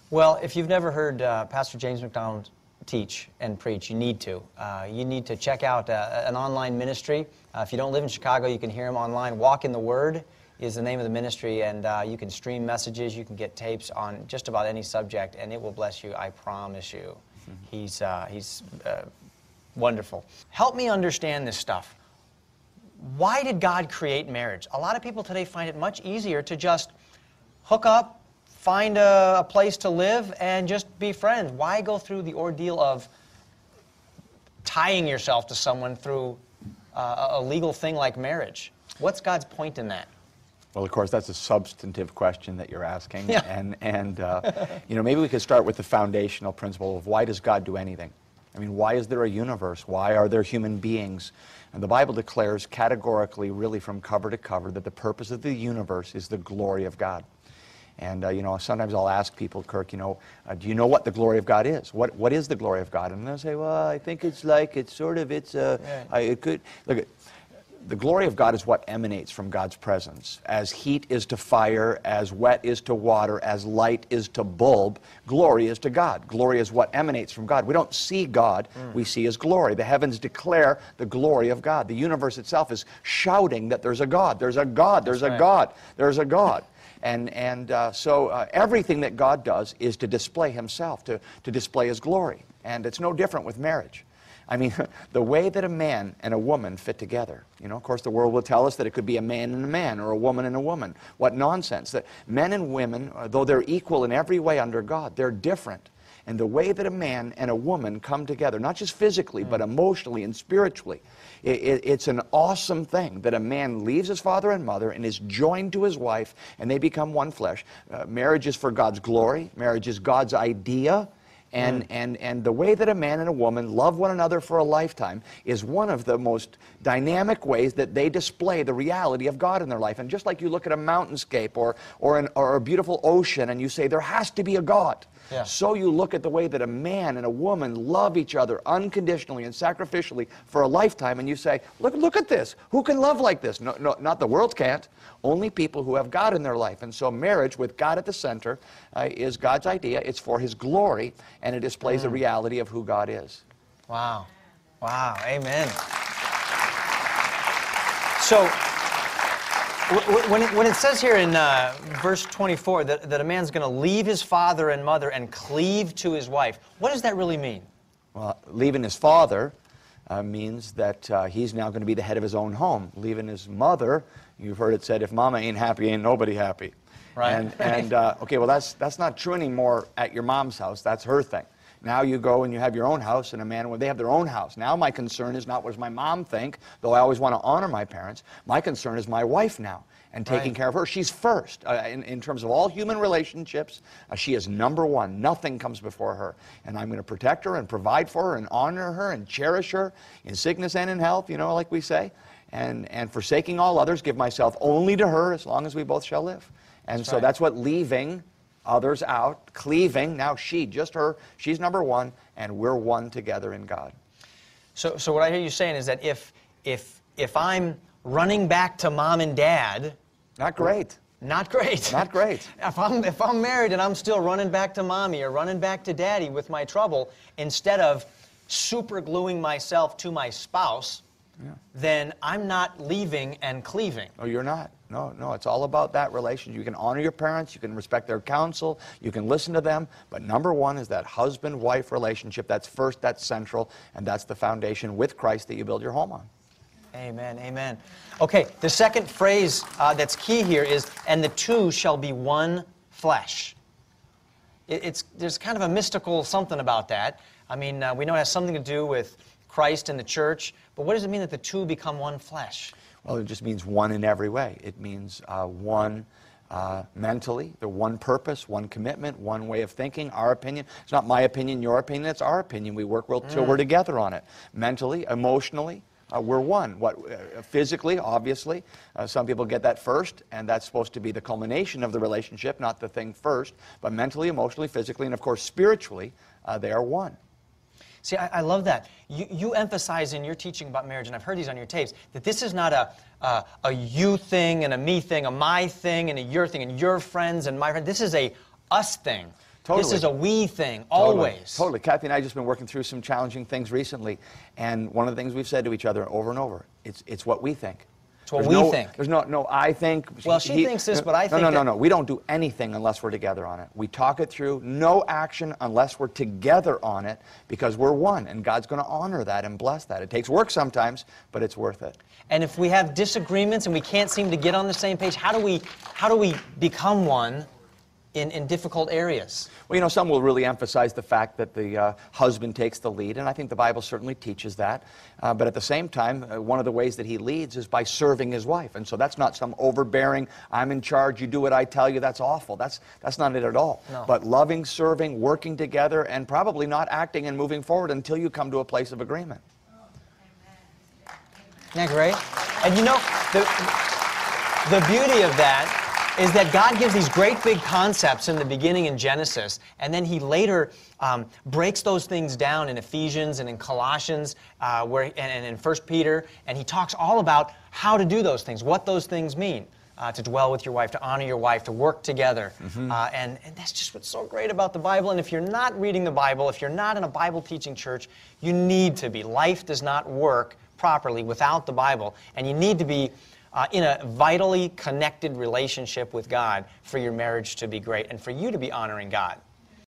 Well, if you've never heard Pastor James MacDonald teach and preach, you need to. You need to check out an online ministry. If you don't live in Chicago, you can hear him online. Walk in the Word is the name of the ministry, and you can stream messages, you can get tapes on just about any subject, and it will bless you, I promise you. He's wonderful. Help me understand this stuff. Why did God create marriage? A lot of people today find it much easier to just hook up, find a place to live, and just be friends. Why go through the ordeal of tying yourself to someone through a legal thing like marriage? What's God's point in that? Well, of course, that's a substantive question that you're asking. Yeah. And you know, maybe we could start with the foundational principle of why does God do anything? I mean, why is there a universe? Why are there human beings? And the Bible declares categorically, really from cover to cover, that the purpose of the universe is the glory of God. And, you know, sometimes I'll ask people, Kirk, you know, do you know what the glory of God is? What is the glory of God? And they'll say, well, I think it's like, it could, look, the glory of God is what emanates from God's presence. As heat is to fire, as wet is to water, as light is to bulb, glory is to God. Glory is what emanates from God. We don't see God, we see His glory. The heavens declare the glory of God. The universe itself is shouting that there's a God, there's a God, there's a God, there's a God. So everything that God does is to display Himself, to display His glory. And it's no different with marriage. I mean, the way that a man and a woman fit together, you know, of course the world will tell us that it could be a man and a man or a woman and a woman. What nonsense. That men and women, though they're equal in every way under God, they're different. And the way that a man and a woman come together, not just physically, but emotionally and spiritually, it's an awesome thing that a man leaves his father and mother and is joined to his wife, and they become one flesh. Marriage is for God's glory. Marriage is God's idea. And the way that a man and a woman love one another for a lifetime is one of the most dynamic ways that they display the reality of God in their life. And just like you look at a mountainscape or a beautiful ocean and you say, there has to be a God. Yeah. So you look at the way that a man and a woman love each other unconditionally and sacrificially for a lifetime, and you say, look at this. Who can love like this? No, not the world can't. Only people who have God in their life. And so marriage with God at the center is God's idea. It's for His glory, and it displays the reality of who God is. Wow. Wow. Amen. So when it says here in verse 24 that a man's going to leave his father and mother and cleave to his wife, what does that really mean? Well, leaving his father means that he's now going to be the head of his own home. Leaving his mother, you've heard it said, if mama ain't happy, ain't nobody happy. Right. Okay, well, that's not true anymore at your mom's house. That's her thing. Now you go and you have your own house, and a man, when they have their own house. Now my concern is not what does my mom think, though I always want to honor my parents. My concern is my wife now, and taking care of her. She's first. In terms of all human relationships, she is number one. Nothing comes before her. And I'm going to protect her and provide for her and honor her and cherish her in sickness and in health, you know, like we say. And forsaking all others, give myself only to her as long as we both shall live. And so that's what leaving others out, cleaving, now just her, she's number one, and we're one together in God. So what I hear you saying is that if I'm running back to mom and dad... Not great. Not great. Not great. If I'm married and I'm still running back to mommy or running back to daddy with my trouble, instead of super gluing myself to my spouse, then I'm not leaving and cleaving. Oh, you're not. No, it's all about that relationship. You can honor your parents, you can respect their counsel, you can listen to them, but number one is that husband-wife relationship. That's first, that's central, and that's the foundation with Christ that you build your home on. Amen, amen. Okay, the second phrase that's key here is, and the two shall be one flesh. There's kind of a mystical something about that. I mean, we know it has something to do with Christ and the church, but what does it mean that the two become one flesh? Well, it just means one in every way. It means one mentally, the one purpose, one commitment, one way of thinking, our opinion. It's not my opinion, your opinion, it's our opinion. We work till we're together on it. Mentally, emotionally, we're one. Physically, obviously, some people get that first, and that's supposed to be the culmination of the relationship, not the thing first. But mentally, emotionally, physically, and of course spiritually, they are one. See, I love that. You emphasize in your teaching about marriage, and I've heard these on your tapes, that this is not a you thing and a me thing, a my thing and a your thing, and your friends and my friends. This is a us thing. Totally. This is a we thing, Totally. always. Totally. Kathy and I have just been working through some challenging things recently, and one of the things we've said to each other over and over, it's what we think. It's what we think. There's no, I think. Well, she thinks this, but I think No. We don't do anything unless we're together on it. We talk it through. No action unless we're together on it, because we're one, and God's going to honor that and bless that. It takes work sometimes, but it's worth it. And if we have disagreements and we can't seem to get on the same page, how do we become one in difficult areas? Well, you know, some will really emphasize the fact that the husband takes the lead, and I think the Bible certainly teaches that. But at the same time, one of the ways that he leads is by serving his wife. And so that's not some overbearing, I'm in charge, you do what I tell you, that's awful. That's not it at all. No. But loving, serving, working together, and probably not acting and moving forward until you come to a place of agreement. Isn't that great? And you know, the beauty of that is that God gives these great big concepts in the beginning in Genesis, and then He later breaks those things down in Ephesians and in Colossians and in 1 Peter, and He talks all about how to do those things, what those things mean. To dwell with your wife, to honor your wife, to work together. And that's just what's so great about the Bible. And if you're not reading the Bible, if you're not in a Bible teaching church, you need to be. Life does not work properly without the Bible, and you need to be in a vitally connected relationship with God for your marriage to be great and for you to be honoring God.